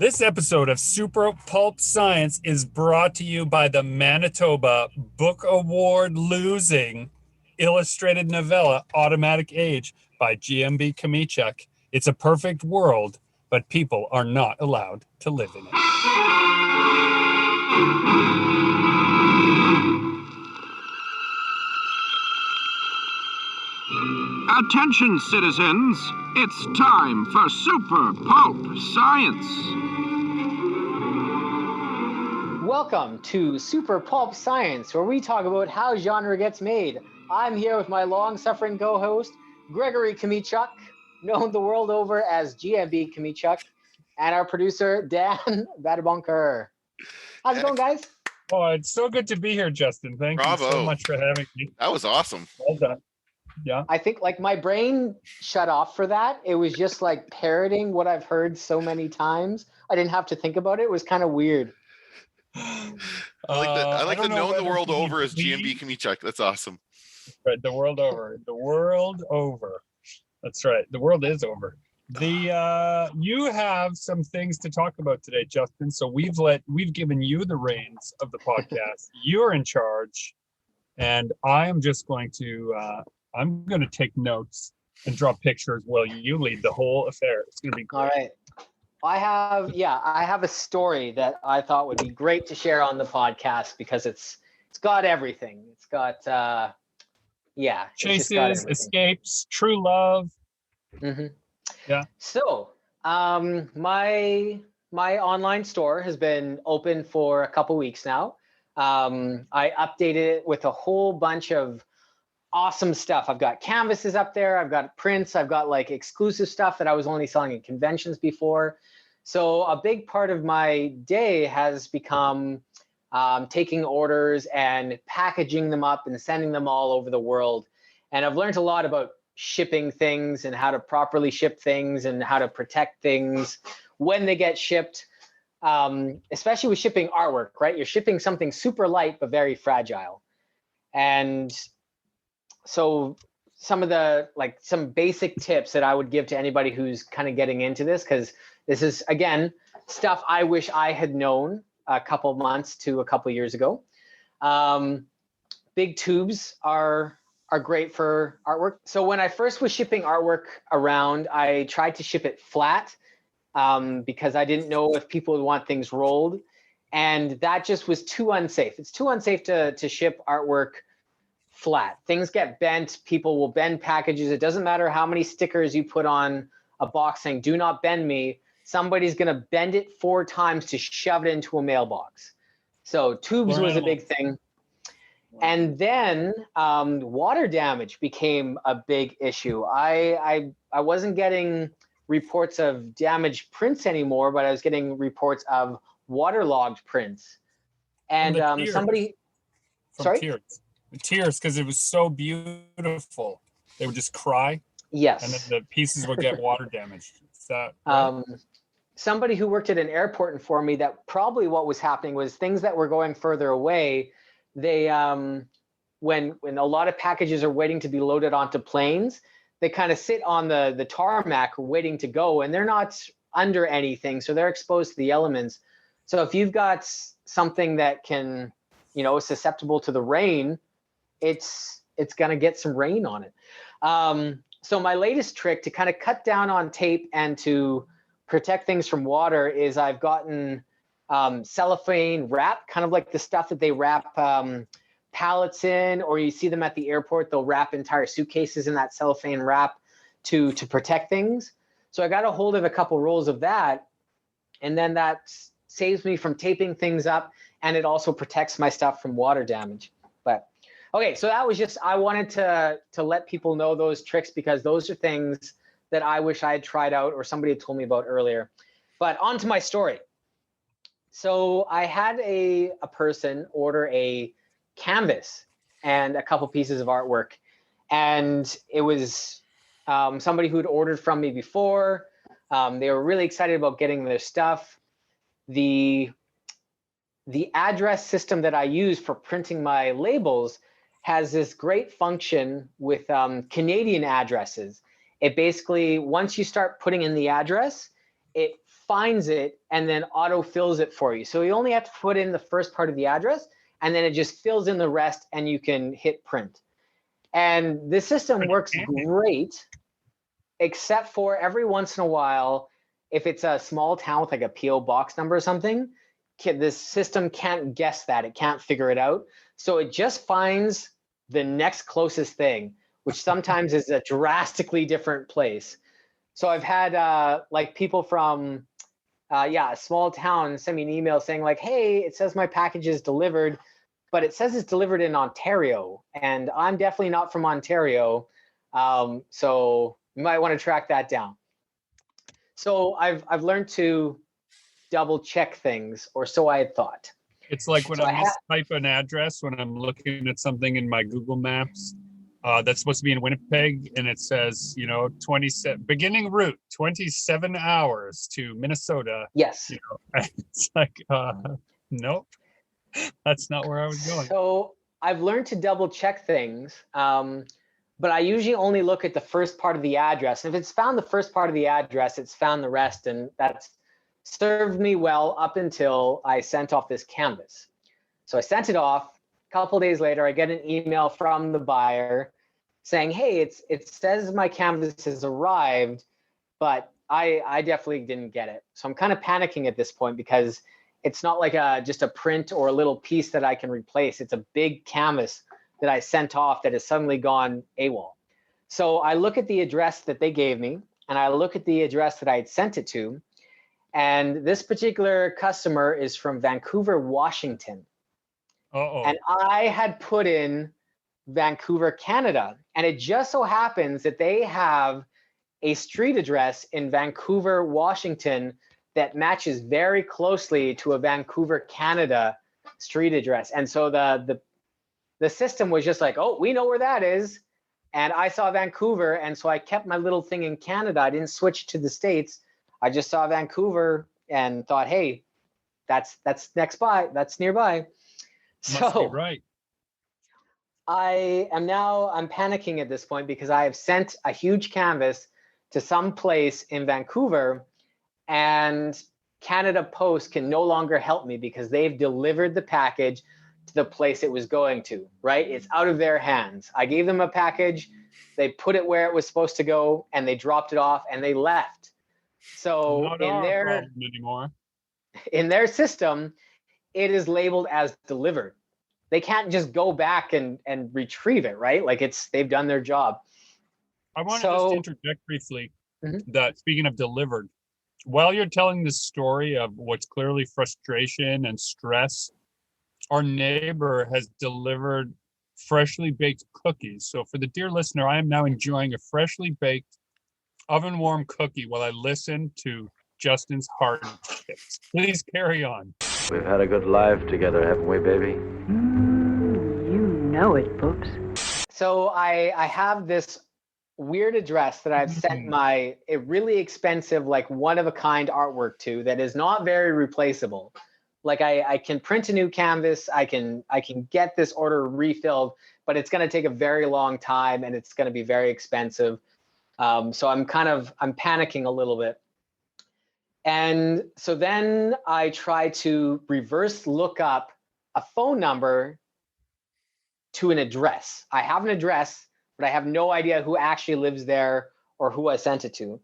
This episode of Super Pulp Science is brought to you by the Manitoba Book Award losing illustrated novella Automatic Age by GMB Kamichuk. It's a perfect world, but people are not allowed to live in it. Attention, citizens. It's time for Super Pulp Science. Welcome to Super Pulp Science, where we talk about how genre gets made. I'm here with my long-suffering co-host, Gregory Kamichuk, known the world over as GMB Kamichuk, and our producer, Dan Vadeboncoeur. How's it going, guys? Oh, it's so good to be here, Justin. Thank you so much for having me. That was awesome. Well done. Yeah. I think my brain shut off for that. It was just like parroting what I've heard so many times. I didn't have to think about it. It was kind of weird. I like the known the world over as GMB Kamichuk. That's awesome. Right, the world over. The world over. That's right. The world is over. You have some things to talk about today, Justin. So we've given you the reins of the podcast. You're in charge, and I am just going to I'm going to take notes and draw pictures while you lead the whole affair. It's going to be great. All right. I have a story that I thought would be great to share on the podcast because it's got everything. It's got chases, escapes, true love. Mm-hmm. Yeah. So, my online store has been open for a couple weeks now. I updated it with a whole bunch of awesome stuff. I've got canvases up there. I've got prints. I've got like exclusive stuff that I was only selling at conventions before. So a big part of my day has become taking orders and packaging them up and sending them all over the world. And I've learned a lot about shipping things and how to properly ship things and how to protect things when they get shipped, especially with shipping artwork, right? You're shipping something super light but very fragile. And so some basic tips that I would give to anybody who's kind of getting into this, because this is, again, stuff I wish I had known a couple months to a couple years ago. Big tubes are great for artwork. So when I first was shipping artwork around, I tried to ship it flat because I didn't know if people would want things rolled. And that just was too unsafe. It's too unsafe to ship artwork flat. Things get bent. People will bend packages. It doesn't matter how many stickers you put on a box saying, "Do not bend me." Somebody's going to bend it 4 times to shove it into a mailbox. So tubes was a big thing. And then water damage became a big issue. I wasn't getting reports of damaged prints anymore, but I was getting reports of waterlogged prints. And Tears, because it was so beautiful. They would just cry. Yes. And then the pieces would get water damaged. Is that right? Somebody who worked at an airport informed me that probably what was happening was things that were going further away, they when a lot of packages are waiting to be loaded onto planes, they kind of sit on the tarmac waiting to go, and they're not under anything, so they're exposed to the elements. So if you've got something that can, is susceptible to the rain, it's going to get some rain on it. So my latest trick to kind of cut down on tape and to protect things from water is I've gotten cellophane wrap, kind of like the stuff that they wrap pallets in, or you see them at the airport, they'll wrap entire suitcases in that cellophane wrap to protect things. So I got a hold of a couple rolls of that, and then that saves me from taping things up, and it also protects my stuff from water damage. But okay, so that was just, I wanted to let people know those tricks because those are things that I wish I had tried out or somebody had told me about earlier. But on to my story. So I had a person order a canvas and a couple pieces of artwork. And it was somebody who had ordered from me before. They were really excited about getting their stuff. The address system that I use for printing my labels has this great function with Canadian addresses. It basically, once you start putting in the address, it finds it and then auto fills it for you. So you only have to put in the first part of the address, and then it just fills in the rest, and you can hit print. And the system works great, except for every once in a while, if it's a small town with like a PO box number or something, this system can't guess that. It can't figure it out. So it just finds the next closest thing, which sometimes is a drastically different place. So I've had like people from a small town send me an email saying like, hey, it says my package is delivered, but it says it's delivered in Ontario, and I'm definitely not from Ontario. So you might want to track that down. So I've learned to double check things, or so I had thought. It's like when I mistype an address when I'm looking at something in my Google Maps that's supposed to be in Winnipeg, and it says, 27 beginning route 27 hours to Minnesota. Yes. It's like, nope, that's not where I was going. So I've learned to double check things, but I usually only look at the first part of the address. And if it's found the first part of the address, it's found the rest, and that's served me well up until I sent off this canvas. So I sent it off. A couple days later, I get an email from the buyer saying, hey, it says my canvas has arrived, but I definitely didn't get it. So I'm kind of panicking at this point, because it's not like just a print or a little piece that I can replace. It's a big canvas that I sent off that has suddenly gone AWOL. So I look at the address that they gave me, and I look at the address that I had sent it to. And this particular customer is from Vancouver, Washington. Uh-oh. And I had put in Vancouver, Canada. And it just so happens that they have a street address in Vancouver, Washington that matches very closely to a Vancouver, Canada street address. And so the system was just like, oh, we know where that is. And I saw Vancouver. And so I kept my little thing in Canada. I didn't switch to the States. I just saw Vancouver and thought, hey, that's nearby. Must be right. I'm panicking at this point, because I have sent a huge canvas to some place in Vancouver, and Canada Post can no longer help me because they've delivered the package to the place it was going to, right? It's out of their hands. I gave them a package, they put it where it was supposed to go, and they dropped it off and they left. So Not our problem anymore. In their system, it is labeled as delivered. They can't just go back and retrieve it, right? Like they've done their job. I want to just interject briefly that, speaking of delivered, while you're telling this story of what's clearly frustration and stress, our neighbor has delivered freshly baked cookies. So for the dear listener, I am now enjoying a freshly baked oven warm cookie while I listen to Justin's hardships. Please carry on. We've had a good life together, haven't we, baby? You know it, Poops. So I have this weird address that I've sent a really expensive, like one-of-a-kind artwork to that is not very replaceable. Like I can print a new canvas, I can get this order refilled, but it's going to take a very long time and it's going to be very expensive. So I'm panicking a little bit. And so then I try to reverse look up a phone number to an address. I have an address, but I have no idea who actually lives there or who I sent it to.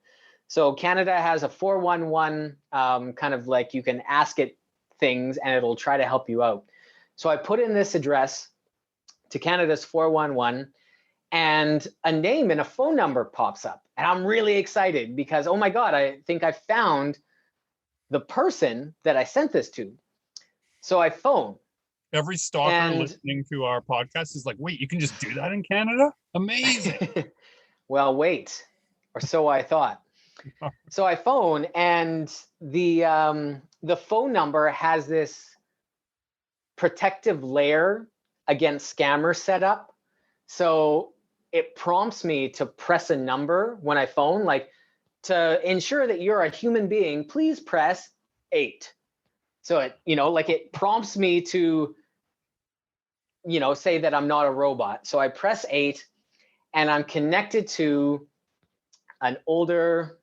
So Canada has a 411 kind of like you can ask it things and it'll try to help you out. So I put in this address to Canada's 411 and a name and a phone number pops up. And I'm really excited because, oh my God, I think I found the person that I sent this to. So I phone. Every stalker listening to our podcast is like, wait, you can just do that in Canada? Amazing. Well, wait, or so I thought. So I phone, and the phone number has this protective layer against scammers set up. So it prompts me to press a number when I phone, like to ensure that you're a human being, please press 8. So it, it prompts me to, say that I'm not a robot. So I press 8 and I'm connected to an older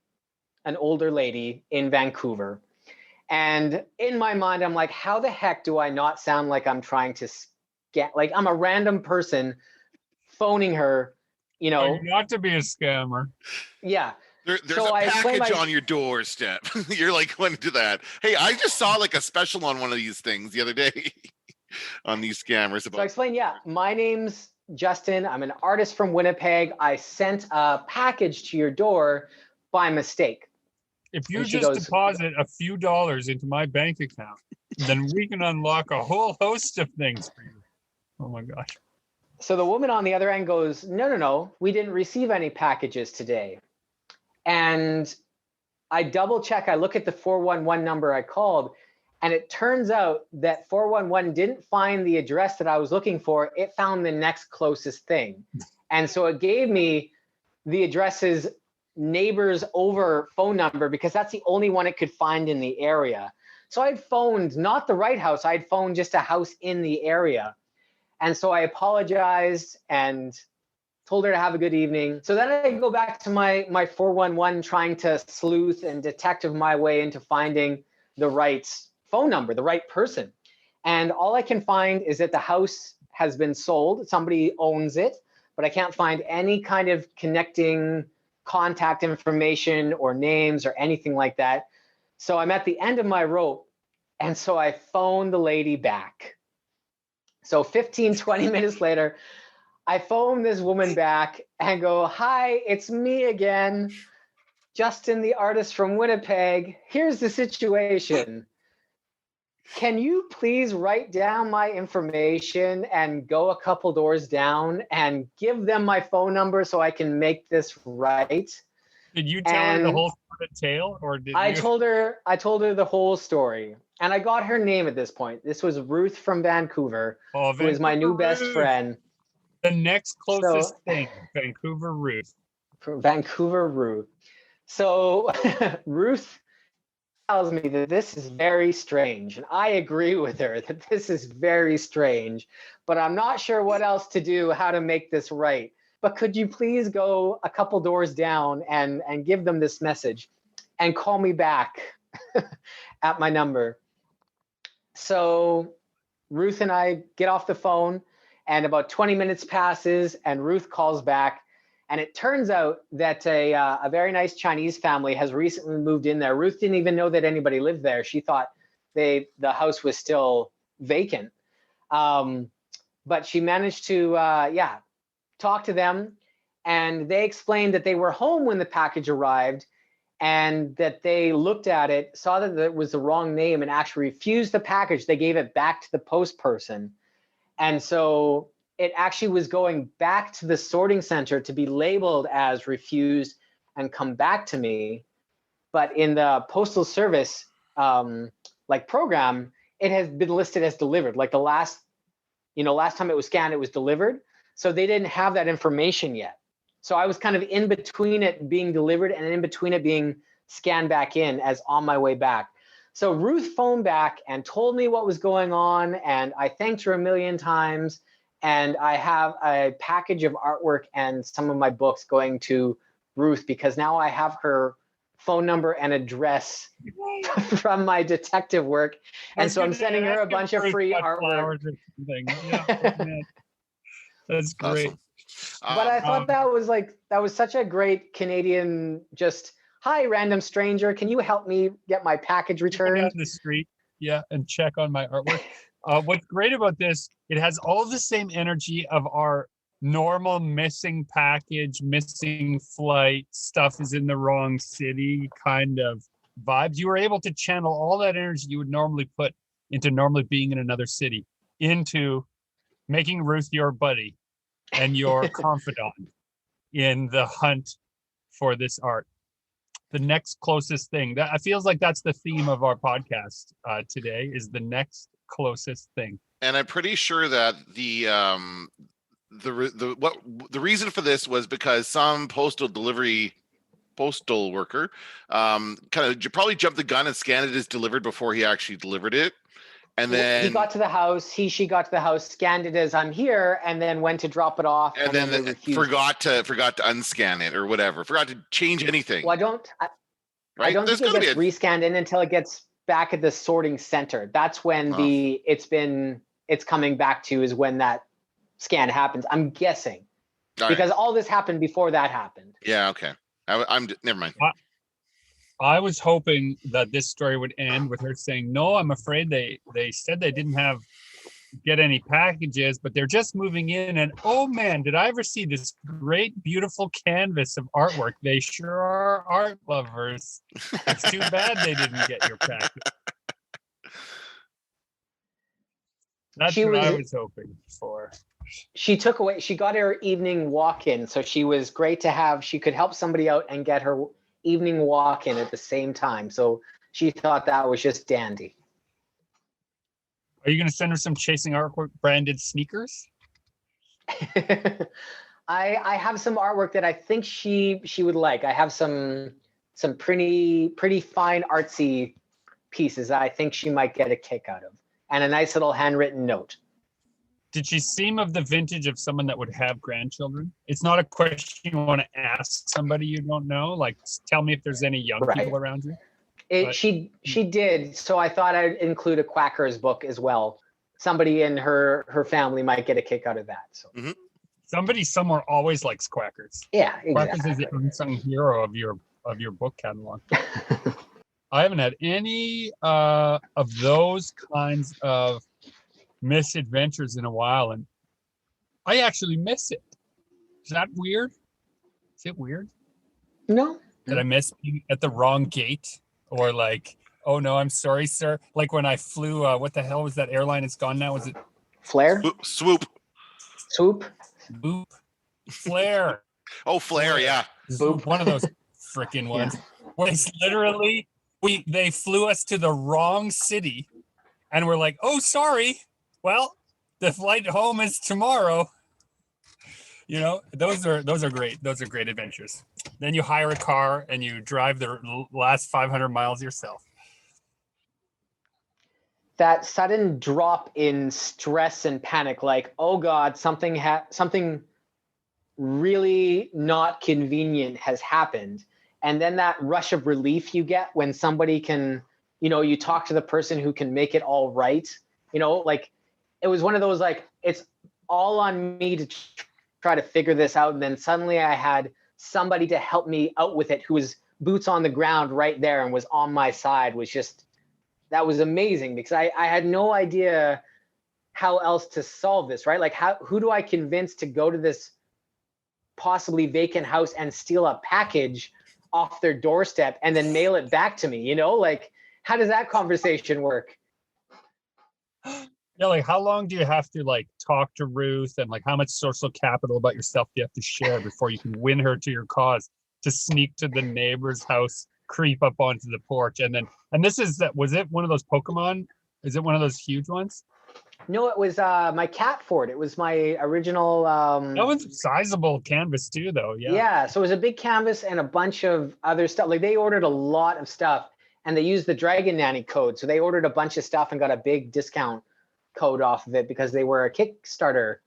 an older lady in Vancouver. And in my mind, I'm like, how the heck do I not sound like I'm trying to like I'm a random person phoning her, Not to be a scammer. Yeah. There's So a package on your doorstep. You're like going to that. Hey, I just saw like a special on one of these things the other day on these scammers. So I explained, my name's Justin. I'm an artist from Winnipeg. I sent a package to your door by mistake. If you just deposit a few dollars into my bank account, then we can unlock a whole host of things for you. Oh my gosh. So the woman on the other end goes, no, we didn't receive any packages today. And I double check, I look at the 411 number I called, and it turns out that 411 didn't find the address that I was looking for. It found the next closest thing. And so it gave me the address's neighbor's over phone number because that's the only one it could find in the area. So I'd phoned not the right house, I'd phoned just a house in the area. And so I apologized and told her to have a good evening. So then I go back to my 411 trying to sleuth and detective my way into finding the right phone number, the right person. And all I can find is that the house has been sold. Somebody owns it, but I can't find any kind of connecting contact information or names or anything like that. So I'm at the end of my rope. And so I phoned the lady back. So 15, 20 minutes later, I phone this woman back and go, hi, it's me again, Justin, the artist from Winnipeg. Here's the situation. Can you please write down my information and go a couple doors down and give them my phone number so I can make this right? Did you tell her the whole tale, or did I told her the whole story, and I got her name at this point. This was Ruth from Vancouver, who is my new best friend. The next closest thing, Vancouver Ruth. Vancouver Ruth. So Ruth tells me that this is very strange, and I agree with her that this is very strange, but I'm not sure what else to do, how to make this right. But could you please go a couple doors down and give them this message and call me back at my number? So Ruth and I get off the phone, and about 20 minutes passes and Ruth calls back. And it turns out that a very nice Chinese family has recently moved in there. Ruth didn't even know that anybody lived there. She thought the house was still vacant. But she managed to, talk to them, and they explained that they were home when the package arrived and that they looked at it, saw that it was the wrong name, and actually refused the package. They gave it back to the post person. And so it actually was going back to the sorting center to be labeled as refused and come back to me. But in the postal service program, it has been listed as delivered. Like the last time it was scanned, it was delivered. So they didn't have that information yet. So I was kind of in between it being delivered and in between it being scanned back in as on my way back. So Ruth phoned back and told me what was going on, and I thanked her a million times. And I have a package of artwork and some of my books going to Ruth because now I have her phone number and address from my detective work. And so I'm sending her a bunch of free artwork. Yeah, that's great. Awesome. But I thought that was such a great Canadian, just, hi, random stranger, can you help me get my package returned? Down the street, and check on my artwork. What's great about this, it has all the same energy of our normal missing package, missing flight, stuff is in the wrong city kind of vibes. You were able to channel all that energy you would normally put into normally being in another city into making Ruth your buddy and your confidant in the hunt for this art. The next closest thing. That I feels like that's the theme of our podcast today, is the next closest thing. And I'm pretty sure that the reason for this was because some postal worker kind of probably jumped the gun and scanned it as delivered before he actually delivered it. And then he got to the house, she got to the house, scanned it as I'm here, and then went to drop it off. And then forgot to unscan it or whatever, forgot to change anything. Well, right? I don't There's think it gotta gets be a rescanned in until it gets back at the sorting center. That's when Oh. it's coming back to is when that scan happens. I'm guessing all right. because all this happened before that happened. Yeah, okay. I'm never mind. I was hoping that this story would end with her saying, "No, I'm afraid they said they didn't get any packages, but they're just moving in. And oh man, did I ever see this great, beautiful canvas of artwork? They sure are art lovers. It's too bad they didn't get your package." That's She what I was- was hoping for. She got her evening walk-in, so she was great to have. She could help somebody out and get her evening walk-in at the same time. So she thought that was just dandy. Are you going to send her some Chasing Artwork branded sneakers? I have some artwork that I think she would like. I have some pretty fine artsy pieces that I think she might get a kick out of, and a nice little handwritten note. Did she seem of the vintage of someone that would have grandchildren? It's not a question you want to ask somebody you don't know. Like, tell me if there's any young Right. people around you. But- She did, so I thought I'd include a Quackers book as well. Somebody in her family might get a kick out of that. So Somebody somewhere always likes Quackers. yeah, Quackers is exactly. the unsung hero of your book catalog. I haven't had any of those kinds of misadventures in a while, and I actually miss it. Is that weird? Is it weird? No. Did I miss being at the wrong gate? Or like, oh no, I'm sorry, sir. Like when I flew, what the hell was that airline? It's gone now. Was it Flare? Swoop. Swoop? Boop? Flare? Oh, Flare, yeah. Boop. One of those freaking ones. Where it's literally, they flew us to the wrong city, and we're like, oh, sorry. Well, the flight home is tomorrow. You know, those are great. Those are great adventures. Then you hire a car and you drive the last 500 miles yourself. That sudden drop in stress and panic, like, oh God, something really not convenient has happened. And then that rush of relief you get when somebody can, you talk to the person who can make it all right. Like it was one of those, like, it's all on me to try to figure this out. And then suddenly I had somebody to help me out with it who was boots on the ground right there and was on my side. That was amazing because I had no idea how else to solve this, right? Like who do I convince to go to this possibly vacant house and steal a package off their doorstep and then mail it back to me? Like how does that conversation work? Yeah, like how long do you have to like talk to Ruth, and like how much social capital about yourself do you have to share before you can win her to your cause to sneak to the neighbor's house, creep up onto the porch, and was it one of those Pokemon? Is it one of those huge ones? No, it was my cat fort. It was my original. That was a sizable canvas too, though. Yeah. Yeah, so it was a big canvas and a bunch of other stuff. Like they ordered a lot of stuff, and they used the Dragon Nanny code. So they ordered a bunch of stuff and got a big discount code off of it because they were a Kickstarter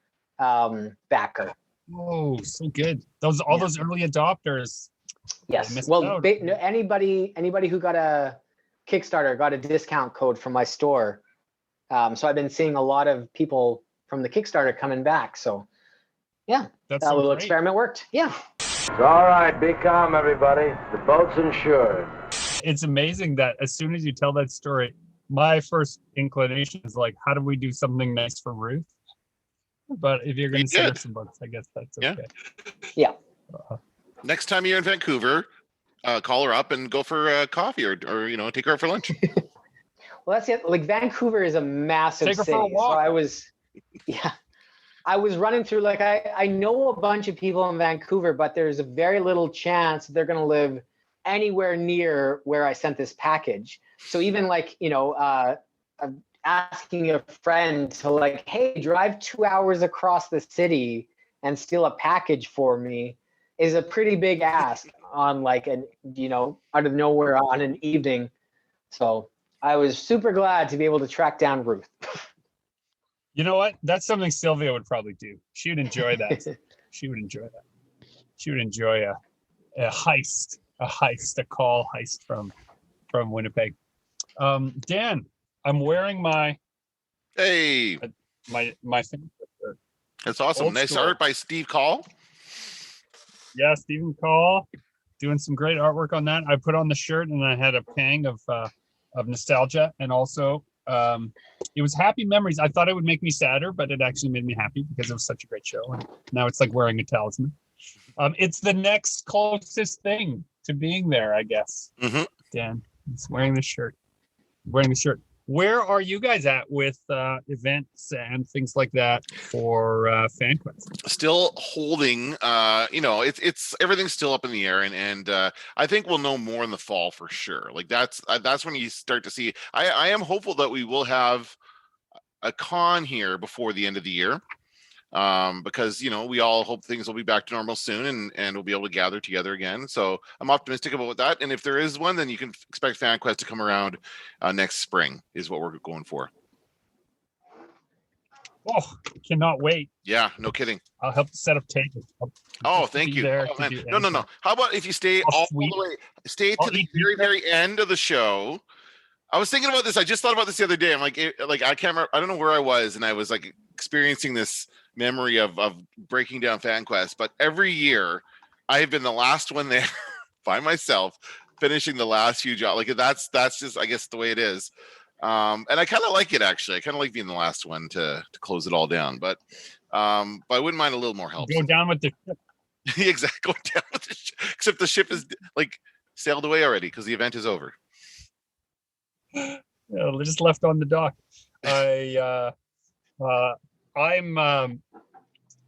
backer. Oh, so good. Those early adopters. Yes. Well, anybody who got a Kickstarter got a discount code from my store. So I've been seeing a lot of people from the Kickstarter coming back. So yeah, that little experiment worked. Yeah. It's all right. Be calm, everybody. The boat's insured. It's amazing that as soon as you tell that story, my first inclination is like, how do we do something nice for Ruth? But if you're going to send her some books, I guess that's okay. Yeah. Next time you're in Vancouver, call her up and go for coffee or take her out for lunch. Well, that's it. Like Vancouver is a massive Take her city. for a walk. So I was running through, like, I know a bunch of people in Vancouver, but there's a very little chance they're going to live anywhere near where I sent this package. So even like, asking a friend to like, hey, drive 2 hours across the city and steal a package for me is a pretty big ask on like out of nowhere on an evening. So I was super glad to be able to track down Ruth. You know what? That's something Sylvia would probably do. She would enjoy that. She would enjoy a heist. a call heist from Winnipeg. Dan, I'm wearing my Hey, thing. that's awesome. Old Nice school. art by Steve Call. Yeah, Stephen Call doing some great artwork on that. I put on the shirt and I had a pang of nostalgia, and also it was happy memories. I thought it would make me sadder, but it actually made me happy because it was such a great show. And now it's like wearing a talisman. It's the next closest thing to being there, I guess. Mhm. Dan, it's wearing the shirt. Where are you guys at with events and things like that for FanQuest? Still holding. It's everything's still up in the air, and I think we'll know more in the fall for sure. Like that's when you start to see. I am hopeful that we will have a con here before the end of the year. Because we all hope things will be back to normal soon, and we'll be able to gather together again. So I'm optimistic about that. And if there is one, then you can expect FanQuest to come around next spring is what we're going for. Oh, cannot wait. Yeah, no kidding. I'll help set up tables. Oh, thank you. Oh, man. No. How about if you stay all the way, stay to the very end of the show. I was thinking about this. I just thought about this the other day. I'm like I can't remember. I don't know where I was, and I was like experiencing this memory of breaking down FanQuest, but every year I have been the last one there by myself, finishing the last few jobs. Like that's just, I guess, the way it is. And I kind of like it, actually. I kind of like being the last one to close it all down, but I wouldn't mind a little more help. Go down with the ship. Exactly, go down with the ship. Except the ship is like sailed away already because the event is over. Just left on the dock. I'm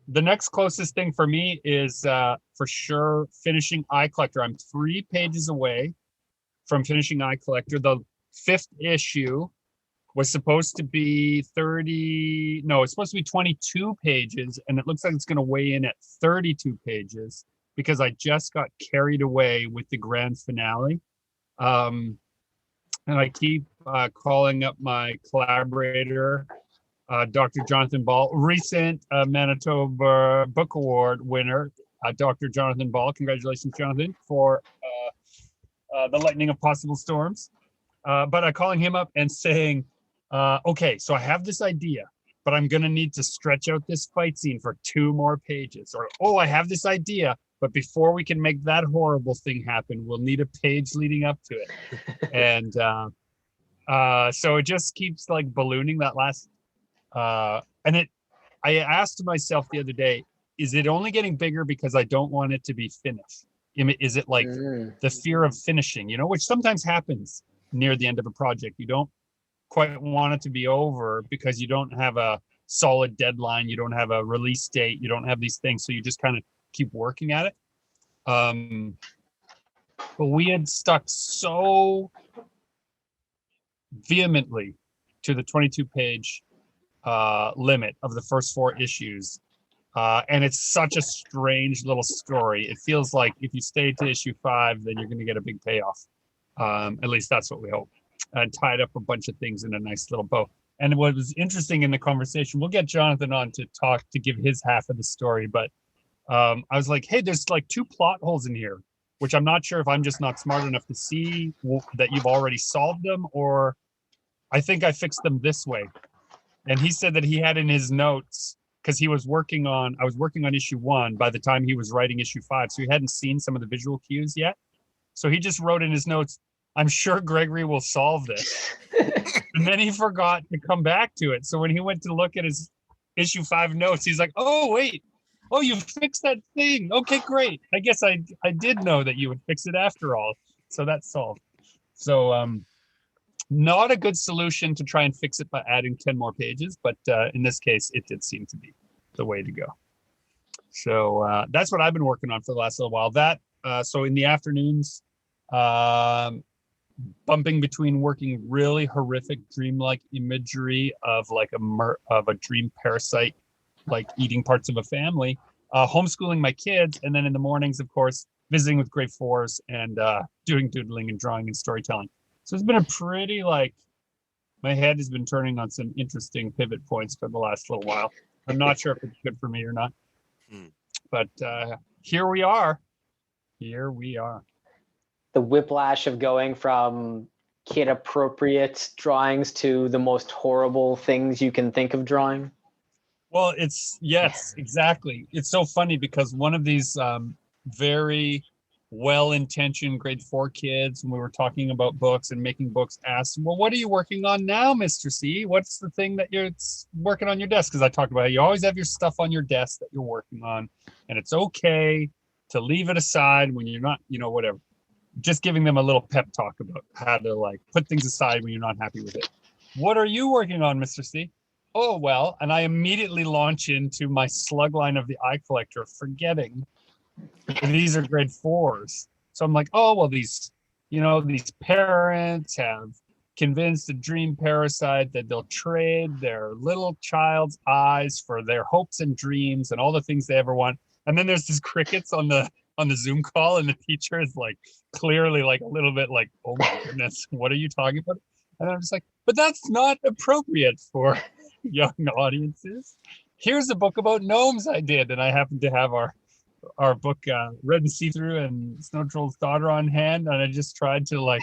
the next closest thing for me is for sure finishing Eye Collector. I'm 3 pages away from finishing Eye Collector. The 5th issue was supposed to be 22 pages, and it looks like it's going to weigh in at 32 pages because I just got carried away with the grand finale. And I keep calling up my collaborator, Dr. Jonathan Ball, recent Manitoba Book Award winner, Dr. Jonathan Ball. Congratulations, Jonathan, for The Lightning of Possible Storms. But I'm calling him up and saying, okay, so I have this idea, but I'm going to need to stretch out this fight scene for 2 more pages. Or, oh, I have this idea, but before we can make that horrible thing happen, we'll need a page leading up to it. And so it just keeps like ballooning that last. I asked myself the other day, is it only getting bigger because I don't want it to be finished? Is it like the fear of finishing, which sometimes happens near the end of a project? You don't quite want it to be over because you don't have a solid deadline. You don't have a release date. You don't have these things. So you just kind of keep working at it. But we had stuck so vehemently to the 22-page limit of the first 4 issues. And it's such a strange little story. It feels like if you stay to issue 5, then you're going to get a big payoff. At least that's what we hope. And tied up a bunch of things in a nice little bow. And what was interesting in the conversation, we'll get Jonathan on to talk, to give his half of the story. But I was like, hey, there's like 2 plot holes in here, which I'm not sure if I'm just not smart enough to see that you've already solved them, or I think I fixed them this way. And he said that he had in his notes, because I was working on issue 1 by the time he was writing issue 5. So he hadn't seen some of the visual cues yet. So he just wrote in his notes, I'm sure Gregory will solve this. And then he forgot to come back to it. So when he went to look at his issue 5 notes, he's like, oh, wait. Oh, you fixed that thing. Okay, great. I guess I did know that you would fix it after all. So that's solved. So not a good solution to try and fix it by adding 10 more pages. But in this case, it did seem to be the way to go. So that's what I've been working on for the last little while. So in the afternoons, bumping between working really horrific dreamlike imagery of like a dream parasite, like eating parts of a family, homeschooling my kids, and then in the mornings, of course, visiting with grade 4s and doing doodling and drawing and storytelling. So it's been a pretty my head has been turning on some interesting pivot points for the last little while. I'm not sure if it's good for me or not, but here we are. the whiplash of going from kid appropriate drawings to the most horrible things you can think of drawing? Well, yes, exactly. It's so funny because one of these very well-intentioned grade 4 kids, when we were talking about books and making books, asked, well, what are you working on now, Mr. C? What's the thing that you're working on your desk? Because I talked about it. You always have your stuff on your desk that you're working on, and it's okay to leave it aside when you're not, whatever. Just giving them a little pep talk about how to like put things aside when you're not happy with it. What are you working on, Mr. C? Oh, well, and I immediately launch into my slug line of the eye collector, forgetting these are grade 4s. So I'm like, oh, well, these parents have convinced a dream parasite that they'll trade their little child's eyes for their hopes and dreams and all the things they ever want. And then there's these crickets on the Zoom call, and the teacher is like clearly like a little bit like, oh my goodness, what are you talking about? And I'm just like, but that's not appropriate for young audiences. Here's a book about gnomes I did, and I happen to have our book Red and See-Through and Snow Troll's Daughter on hand, and I just tried to like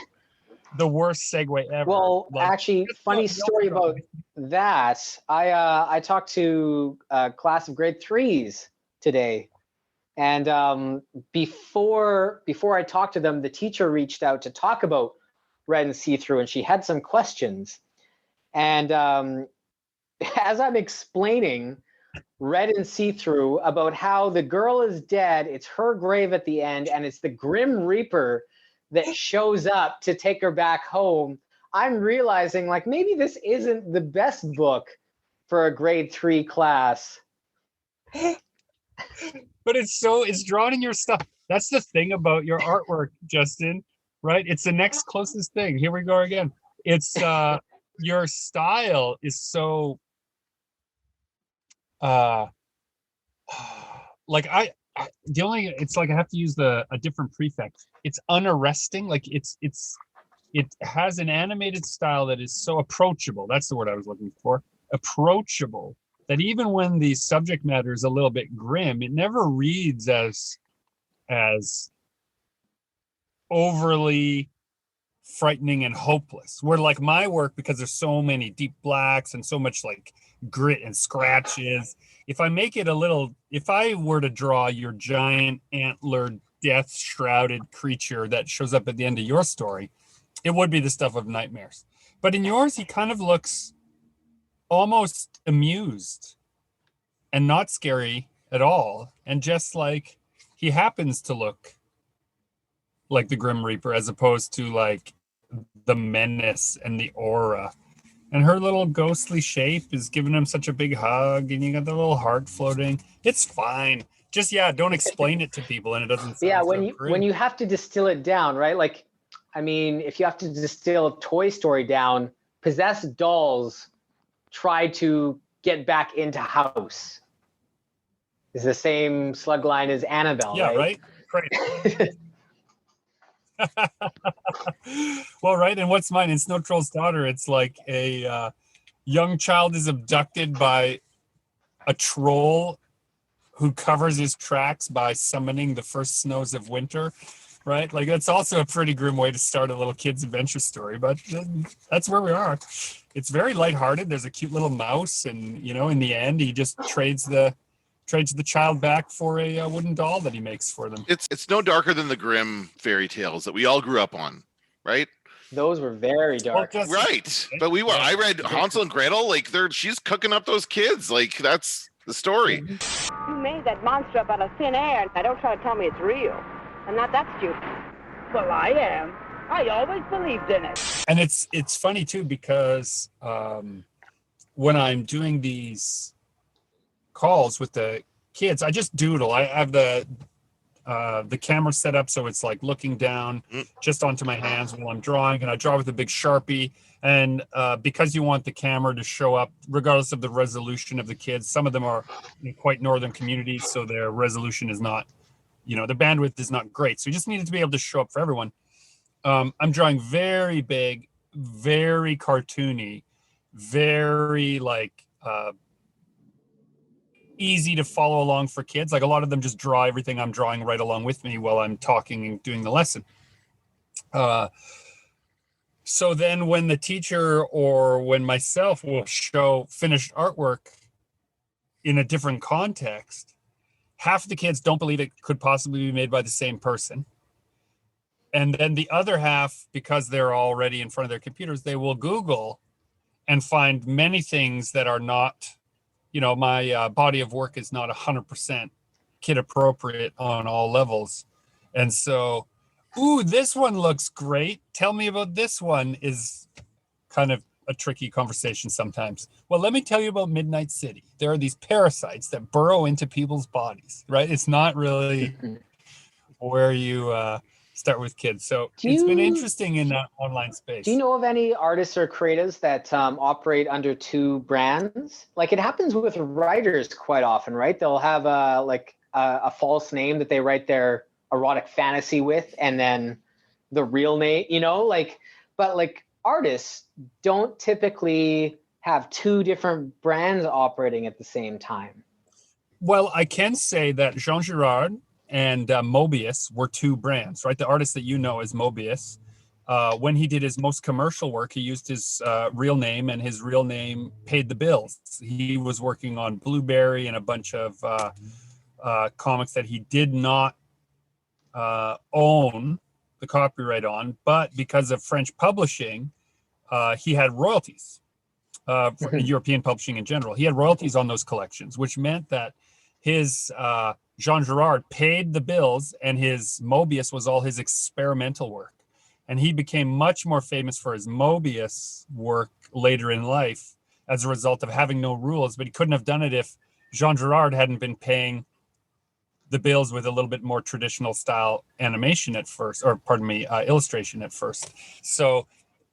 the worst segue ever. Well, like, actually, funny story about that. I talked to a class of grade 3s today, and before I talked to them, the teacher reached out to talk about Red and See-Through, and she had some questions. And as I'm explaining Red and See-Through about how the girl is dead, it's her grave at the end, and it's the Grim Reaper that shows up to take her back home, I'm realizing like maybe this isn't the best book for a grade 3 class. But it's drawn in your stuff. That's the thing about your artwork, Justin, right? It's the next closest thing. Here we go again. It's your style is so like it's like I have to use a different prefix. It's unarresting. Like it has an animated style that is so approachable. That's the word I was looking for. Approachable. That even when the subject matter is a little bit grim, it never reads as overly frightening and hopeless. Where like my work, because there's so many deep blacks and so much like grit and scratches, if I were to draw your giant antlered death shrouded creature that shows up at the end of your story, it would be the stuff of nightmares. But in yours, he kind of looks almost amused and not scary at all, and just like he happens to look like the Grim Reaper as opposed to like the menace and the aura. And her little ghostly shape is giving him such a big hug, and you got the little heart floating. It's fine. Just don't explain it to people, and it doesn't sound when you have to distill it down, right? Like, I mean, if you have to distill Toy Story down, possessed dolls try to get back into house. It's the same slug line as Annabelle, right? Great. Well, right. And what's mine in Snow Troll's Daughter? It's like a young child is abducted by a troll who covers his tracks by summoning the first snows of winter. Right? Like that's also a pretty grim way to start a little kid's adventure story, but that's where we are. It's very lighthearted. There's a cute little mouse, and in the end, he just trades the child back for a wooden doll that he makes for them. It's no darker than the grim fairy tales that we all grew up on, right? Those were very dark. Well, right. But I read Hansel and Gretel, like she's cooking up those kids. Like that's the story. You made that monster up out of thin air. Now don't try to tell me it's real. I'm not that stupid. Well, I am. I always believed in it. And it's funny too, because when I'm doing these calls with the kids, I just doodle. I have the camera set up so it's like looking down just onto my hands while I'm drawing, and I draw with a big Sharpie. And because you want the camera to show up regardless of the resolution of the kids, some of them are in quite northern communities, so their resolution is not, the bandwidth is not great. So you just needed to be able to show up for everyone. I'm drawing very big, very cartoony, very like easy to follow along for kids. Like a lot of them just draw everything I'm drawing right along with me while I'm talking and doing the lesson. So then when the teacher or when myself will show finished artwork in a different context, half the kids don't believe it could possibly be made by the same person. And then the other half, because they're already in front of their computers, they will Google and find many things that are not, my body of work is not 100% kid appropriate on all levels. And so, ooh, this one looks great. Tell me about this one is kind of a tricky conversation sometimes. Well, let me tell you about Midnight City. There are these parasites that burrow into people's bodies, right? It's not really where you start with kids. So it's been interesting in that online space. Do you know of any artists or creatives that operate under two brands? Like it happens with writers quite often, right? They'll have a false name that they write their erotic fantasy with, and then the real name, but artists don't typically have two different brands operating at the same time. Well, I can say that Jean Girard and Mobius were two brands, right? The artist that you know is Mobius. When he did his most commercial work, he used his real name, and his real name paid the bills. He was working on Blueberry and a bunch of comics that he did not own the copyright on, but because of French publishing, he had royalties. For European publishing in general, he had royalties on those collections, which meant that his Jean Girard paid the bills, and his Mobius was all his experimental work. And he became much more famous for his Mobius work later in life as a result of having no rules, but he couldn't have done it if Jean Girard hadn't been paying the bills with a little bit more traditional style animation at first, or pardon me, illustration at first. So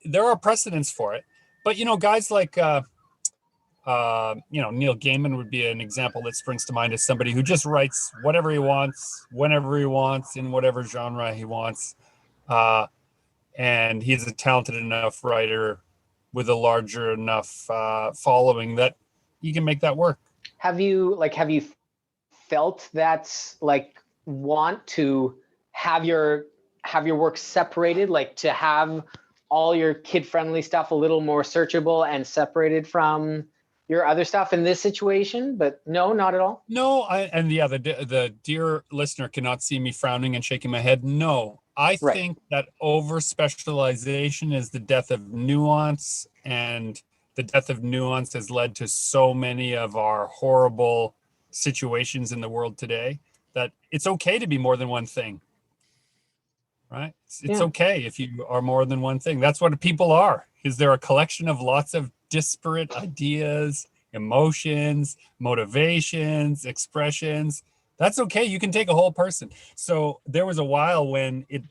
there are precedents for it. But, guys like, Neil Gaiman would be an example that springs to mind as somebody who just writes whatever he wants, whenever he wants, in whatever genre he wants. And he's a talented enough writer with a larger enough following that he can make that work. Have you felt that want to have your work separated, to have all your kid-friendly stuff a little more searchable and separated from your other stuff in this situation? But no, not at all. No, the dear listener cannot see me frowning and shaking my head. No, I think that over specialization is the death of nuance, and the death of nuance has led to so many of our horrible situations in the world today that it's okay to be more than one thing. Right? It's okay if you are more than one thing. That's what people are. Is there a collection of lots of disparate ideas, emotions, motivations, expressions? That's okay. You can take a whole person. So there was a while when it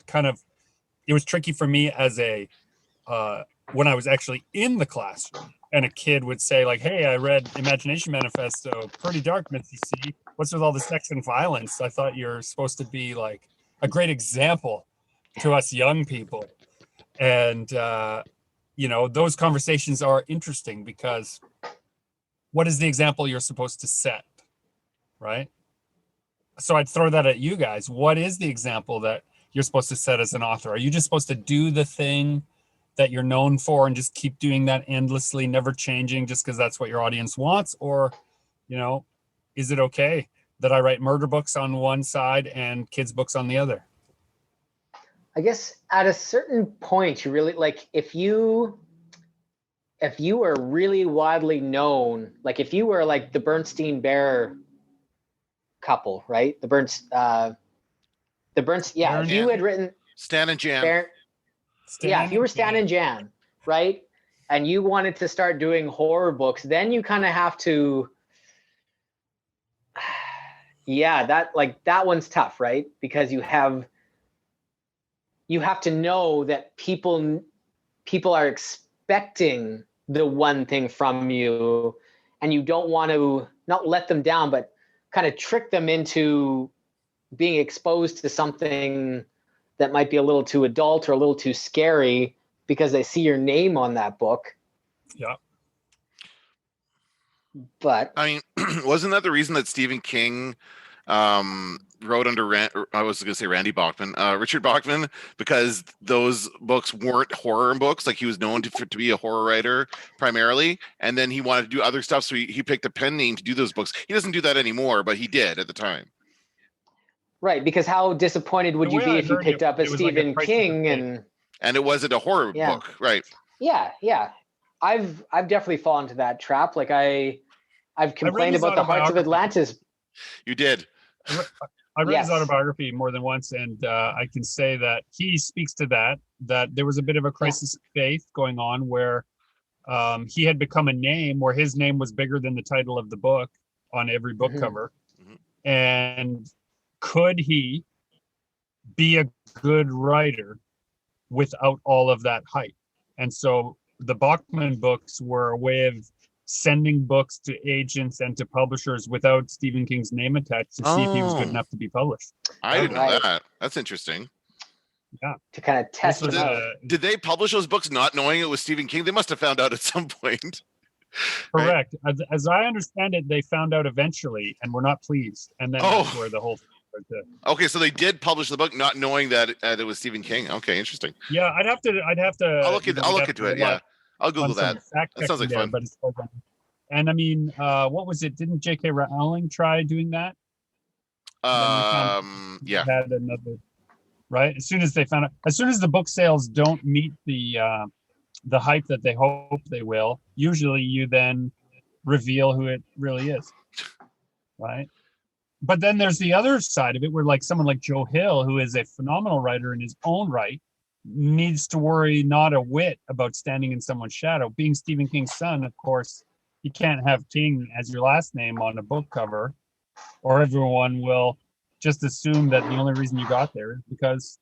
was tricky for me as when I was actually in the classroom and a kid would say hey, I read Imagination Manifesto, pretty dark, Mr. C. What's with all the sex and violence? I thought you're supposed to be a great example to us young people. And, those conversations are interesting because what is the example you're supposed to set, right? So I'd throw that at you guys. What is the example that you're supposed to set as an author? Are you just supposed to do the thing that you're known for and just keep doing that endlessly, never changing just because that's what your audience wants? Or, is it okay that I write murder books on one side and kids books on the other? I guess at a certain point, you really if you were really widely known, if you were the Bernstein Bear couple, right? If you had written Stan and Jan. If you were Stan and Jan, right? And you wanted to start doing horror books, then you kind of have to, that one's tough, right? Because you have to know that people are expecting the one thing from you, and you don't want to not let them down, but kind of trick them into being exposed to something that might be a little too adult or a little too scary because they see your name on that book. Yeah. But I mean, wasn't that the reason that Stephen King wrote under I was going to say Randy Bachman, Richard Bachman, because those books weren't horror books. Like he was known to be a horror writer primarily, and then he wanted to do other stuff, so he picked a pen name to do those books. He doesn't do that anymore, but he did at the time. Right, because how disappointed would you be if you picked up a Stephen King and it wasn't a horror book, right? Yeah. I've definitely fallen into that trap. Like I've complained about the Hearts of Atlantis. You did. I read his autobiography more than once, and I can say that he speaks to that there was a bit of a crisis of faith going on where he had become a name where his name was bigger than the title of the book on every book cover. And could he be a good writer without all of that hype? And so the Bachman books were a way of sending books to agents and to publishers without Stephen King's name attached to see if he was good enough to be published. I didn't know that. That's interesting. Yeah. To kind of test them out. Did they publish those books not knowing it was Stephen King? They must have found out at some point. Correct. Right? As I understand it, they found out eventually and were not pleased. And then that's where the whole thing started. Okay, so they did publish the book not knowing that it was Stephen King. Okay, interesting. Yeah, I'd have to. I'll look into it. Yeah. I'll Google that. That sounds like fun. But it's still fun. And I mean, what was it? Didn't J.K. Rowling try doing that? Yeah. Had another, right? As soon as the book sales don't meet the hype that they hope they will, usually you then reveal who it really is, right? But then there's the other side of it, where like someone like Joe Hill, who is a phenomenal writer in his own right, needs to worry not a whit about standing in someone's shadow. Being Stephen King's son, of course, you can't have King as your last name on a book cover, or everyone will just assume that the only reason you got there is because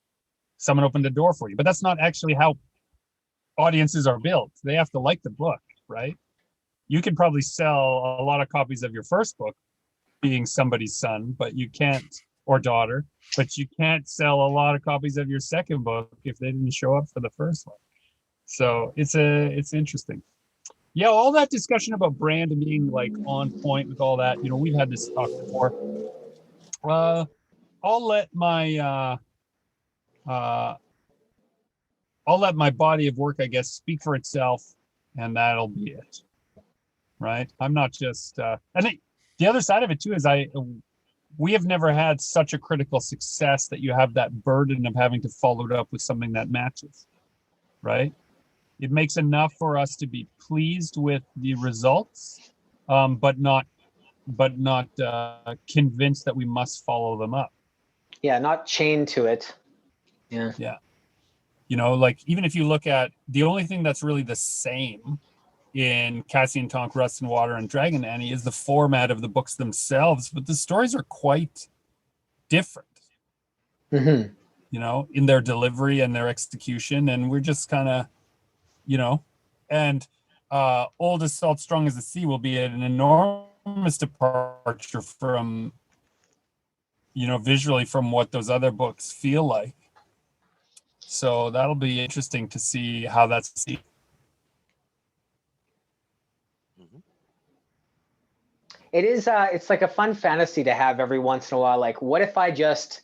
someone opened the door for you. But that's not actually how audiences are built. They have to like the book, right? You can probably sell a lot of copies of your first book being somebody's son, but you can't, or daughter, but you can't sell a lot of copies of your second book if they didn't show up for the first one. So it's interesting. Yeah, all that discussion about brand and being like on point with all that, we've had this talk before. I'll let my body of work, I guess, speak for itself, and that'll be it. Right? I'm not just I think the other side of it too is we have never had such a critical success that you have that burden of having to follow it up with something that matches, right? It makes enough for us to be pleased with the results, but not convinced that we must follow them up. Yeah, not chained to it. Yeah. Like even if you look at the only thing that's really the same in Cassie and Tonk, Rust and Water, and Dragon Annie is the format of the books themselves, but the stories are quite different. In their delivery and their execution, and we're just kind of, and Old as Salt, Strong as the Sea will be an enormous departure from, visually from what those other books feel like. So that'll be interesting to see how that's seen. It is, it's like a fun fantasy to have every once in a while. Like, what if I just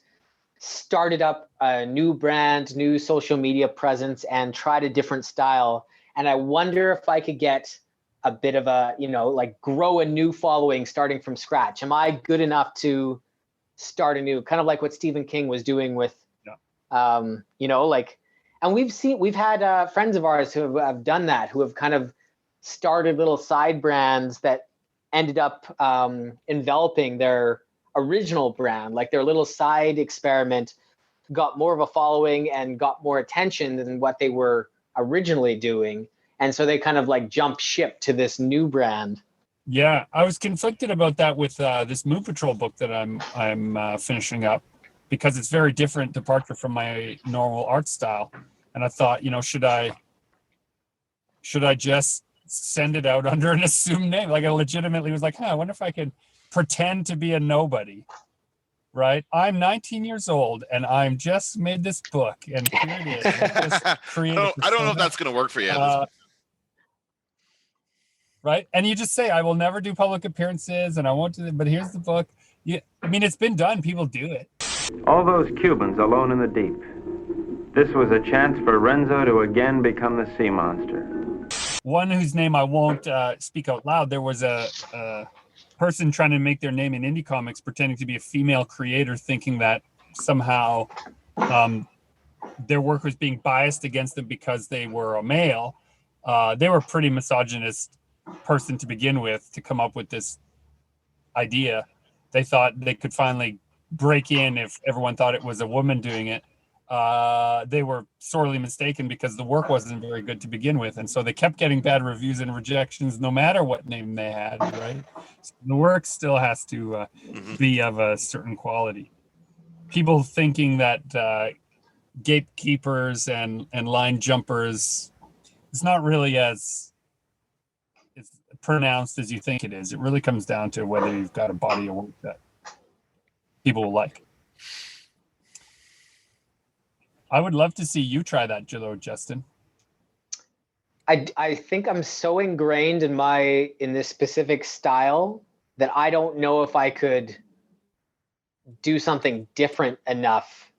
started up a new brand, new social media presence, and tried a different style? And I wonder if I could get a bit of a, like grow a new following starting from scratch. Am I good enough to start anew? Kind of like what Stephen King was doing with, and we've had friends of ours who have done that, who have kind of started little side brands that ended up enveloping their original brand. Like their little side experiment got more of a following and got more attention than what they were originally doing. And so they kind of like jumped ship to this new brand. Yeah, I was conflicted about that with this Moon Patrol book that I'm finishing up, because it's very different departure from my normal art style. And I thought, should I just send it out under an assumed name? Like I legitimately was like, I wonder if I could pretend to be a nobody, right? I'm 19 years old and I'm just made this book, and here it is. I don't know if that's going to work for you. Right? And you just say, I will never do public appearances and I won't do it, but here's the book. Yeah, I mean, it's been done. People do it. All those Cubans alone in the deep. This was a chance for Renzo to again become the sea monster. One whose name I won't speak out loud. There was a person trying to make their name in indie comics, pretending to be a female creator, thinking that somehow their work was being biased against them because they were a male. They were a pretty misogynist person to begin with to come up with this idea. They thought they could finally break in if everyone thought it was a woman doing it. They were sorely mistaken because the work wasn't very good to begin with, and so they kept getting bad reviews and rejections no matter what name they had, right? So the work still has to be of a certain quality. People thinking that gatekeepers and line jumpers, it's not really as pronounced as you think it is. It really comes down to whether you've got a body of work that people will like. I would love to see you try that, Justin. I think I'm so ingrained in this specific style that I don't know if I could do something different enough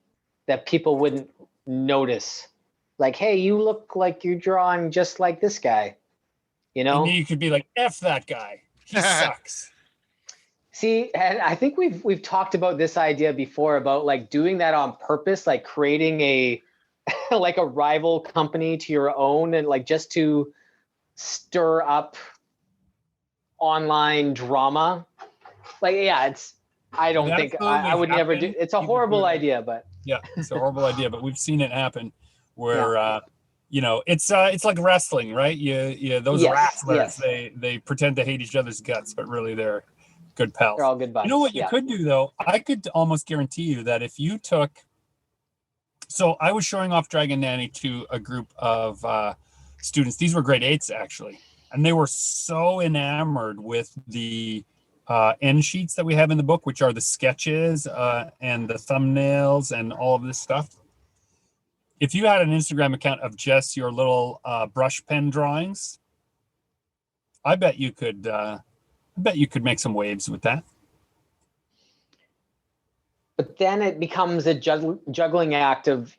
that people wouldn't notice. Like, hey, you look like you're drawing just like this guy. You know? And you could be like, F that guy. He sucks. See, and I think we've talked about this idea before about like doing that on purpose, like creating a like a rival company to your own, and like just to stir up online drama. Like, yeah, I would never do. It's a horrible idea, but yeah, it's a horrible idea. But we've seen it happen where it's like wrestling, right? Those wrestlers, they pretend to hate each other's guts, but really they're good pals. They're all good buddies. You know what you could do though? I could almost guarantee you that if you took, so I was showing off Dragon Nanny to a group of students. These were grade 8s actually, and they were so enamored with the end sheets that we have in the book, which are the sketches and the thumbnails and all of this stuff. If you had an Instagram account of just your little brush pen drawings, I bet you could make some waves with that. But then it becomes a juggling act of,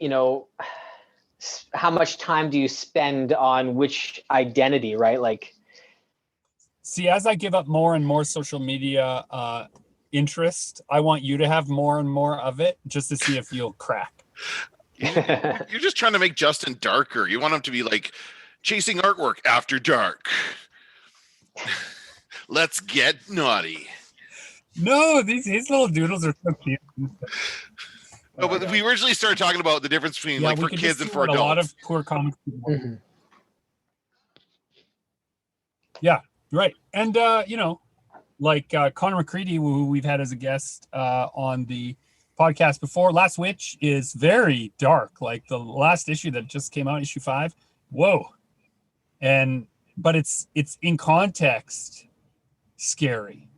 how much time do you spend on which identity, right? Like, see, as I give up more and more social media interest, I want you to have more and more of it just to see if you'll crack. You're just trying to make Justin darker. You want him to be like chasing artwork after dark. Let's get naughty. No, his little doodles are so cute. No, but we originally started talking about the difference between like for kids and for adults. A lot of poor comics. Mm-hmm. Yeah, right. And like Connor McCready, who we've had as a guest on the podcast before, Last Witch is very dark. Like the last issue that just came out, issue 5. Whoa. But it's in context scary.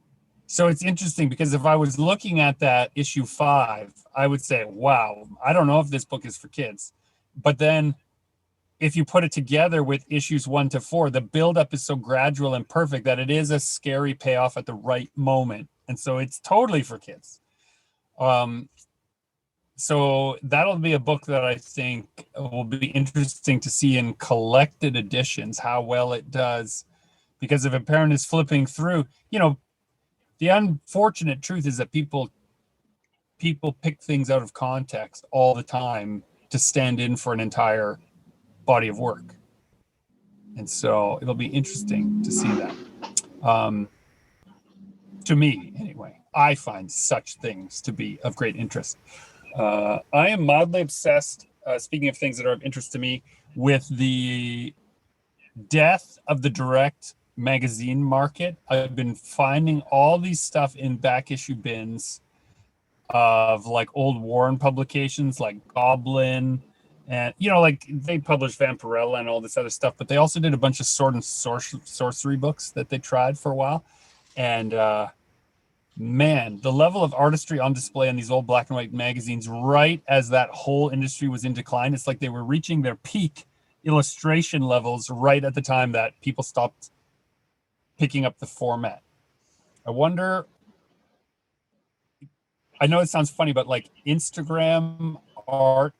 So it's interesting because if I was looking at that issue 5, I would say, wow, I don't know if this book is for kids. But then if you put it together with issues 1 to 4, the buildup is so gradual and perfect that it is a scary payoff at the right moment. And so it's totally for kids. So that'll be a book that I think will be interesting to see in collected editions, how well it does. Because if a parent is flipping through, the unfortunate truth is that people pick things out of context all the time to stand in for an entire body of work. And so it'll be interesting to see that. To me, anyway, I find such things to be of great interest. I am mildly obsessed, speaking of things that are of interest to me, with the death of the direct magazine market. I've been finding all these stuff in back issue bins of like old Warren publications like Goblin, and like they published Vampirella and all this other stuff, but they also did a bunch of sword and sorcery books that they tried for a while. And man, the level of artistry on display in these old black and white magazines right as that whole industry was in decline, it's like they were reaching their peak illustration levels right at the time that people stopped picking up the format. I wonder I know it sounds funny, but like Instagram art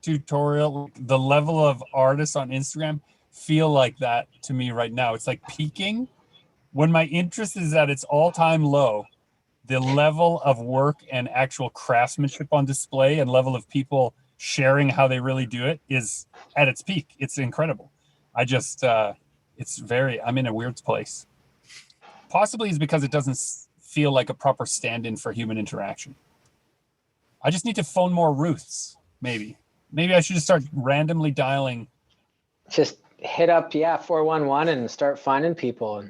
tutorial, the level of artists on Instagram feel like that to me right now. It's like peaking when my interest is at its all-time low. The level of work and actual craftsmanship on display and level of people sharing how they really do it is at its peak. It's incredible. I just, I'm in a weird place. Possibly is because it doesn't feel like a proper stand-in for human interaction. I just need to phone more Ruths, maybe. Maybe I should just start randomly dialing. Just hit up, 411 and start finding people.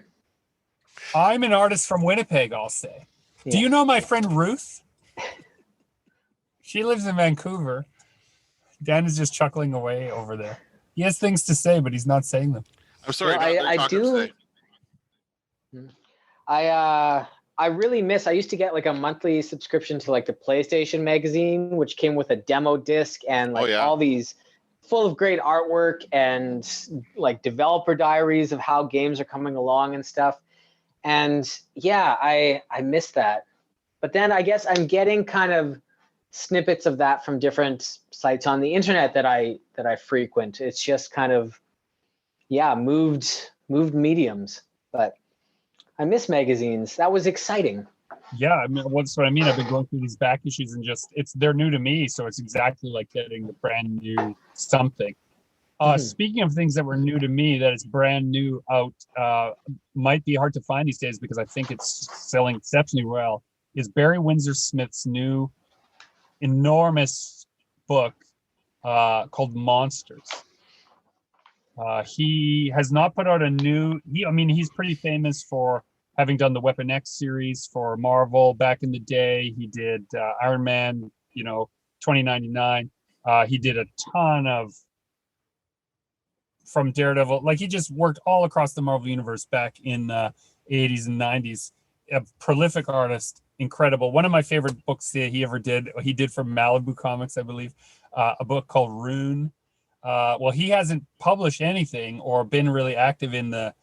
I'm an artist from Winnipeg, I'll say. Yeah. Do you know my friend Ruth? She lives in Vancouver. Dan is just chuckling away over there. He has things to say, but he's not saying them. I'm sorry. Well, I do. I really miss. I used to get like a monthly subscription to like the PlayStation magazine, which came with a demo disc and like all these full of great artwork and like developer diaries of how games are coming along and stuff. And yeah, I miss that. But then I guess I'm getting kind of snippets of that from different sites on the internet that I frequent. It's just kind of moved mediums. But I miss magazines. That was exciting. Yeah, I mean, that's what I mean. I've been going through these back issues and they're new to me, so it's exactly like getting the brand new something. Speaking of things that were new to me, that is brand new out, might be hard to find these days because I think it's selling exceptionally well, is Barry Windsor Smith's new enormous book called Monsters. He has not put out he's pretty famous for having done the Weapon X series for Marvel back in the day. He did Iron Man, 2099. He did a ton of from Daredevil. Like he just worked all across the Marvel universe back in the 80s and 90s. A prolific artist, incredible. One of my favorite books that he ever did, he did for Malibu Comics, I believe, a book called Rune. Well, he hasn't published anything or been really active in the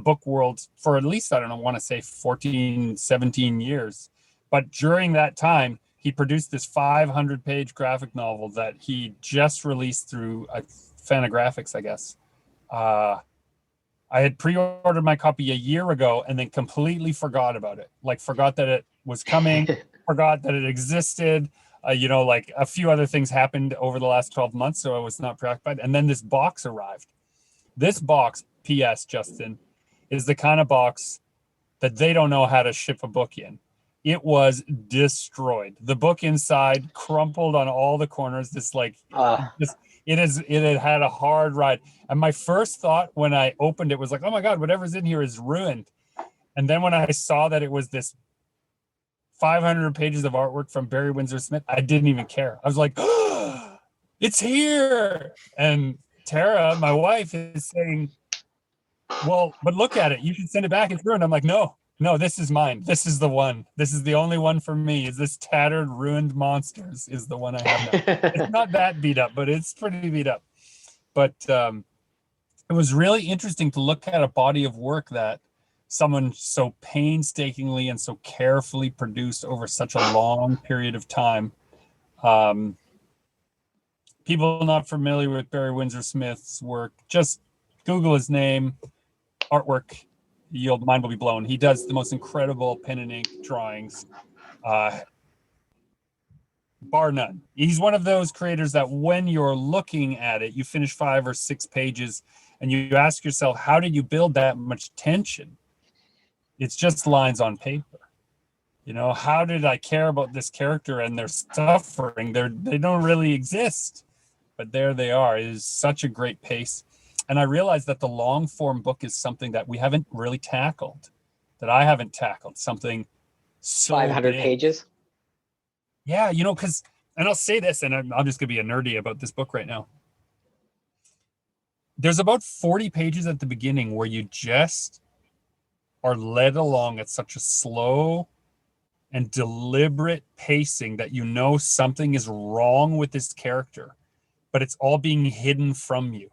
book world for at least, I want to say 14, 17 years. But during that time, he produced this 500-page graphic novel that he just released through Fantagraphics, I guess. I had pre-ordered my copy a year ago and then completely forgot about it. Like forgot that it was coming, forgot that it existed. Like a few other things happened over the last 12 months, so I was not preoccupied. And then this box arrived. This box, P.S., Justin, is the kind of box that they don't know how to ship a book in. It was destroyed. The book inside crumpled on all the corners. It had a hard ride. And my first thought when I opened it was like, oh my God, whatever's in here is ruined. And then when I saw that it was this 500 pages of artwork from Barry Windsor Smith, I didn't even care. I was like, oh, it's here. And Tara, my wife, is saying, well, but look at it. You should send it back. It's ruined. I'm like, no, this is mine. This is the one. This is the only one for me. Is this tattered, ruined Monsters is the one I have now. It's not that beat up, but it's pretty beat up. But it was really interesting to look at a body of work that someone so painstakingly and so carefully produced over such a long period of time. People not familiar with Barry Windsor Smith's work, just Google his name, artwork, your mind will be blown. He does the most incredible pen and ink drawings, bar none. He's one of those creators that when you're looking at it, you finish 5 or 6 pages and you ask yourself, how did you build that much tension? It's just lines on paper. How did I care about this character and their suffering? They don't really exist, but there they are. It is such a great pace. And I realized that the long form book is something that we haven't really tackled, that I haven't tackled, something so 500 big. pages. Yeah, because, and I'll say this, and I'm just going to be a nerdy about this book right now. There's about 40 pages at the beginning where you just are led along at such a slow and deliberate pacing that something is wrong with this character, but it's all being hidden from you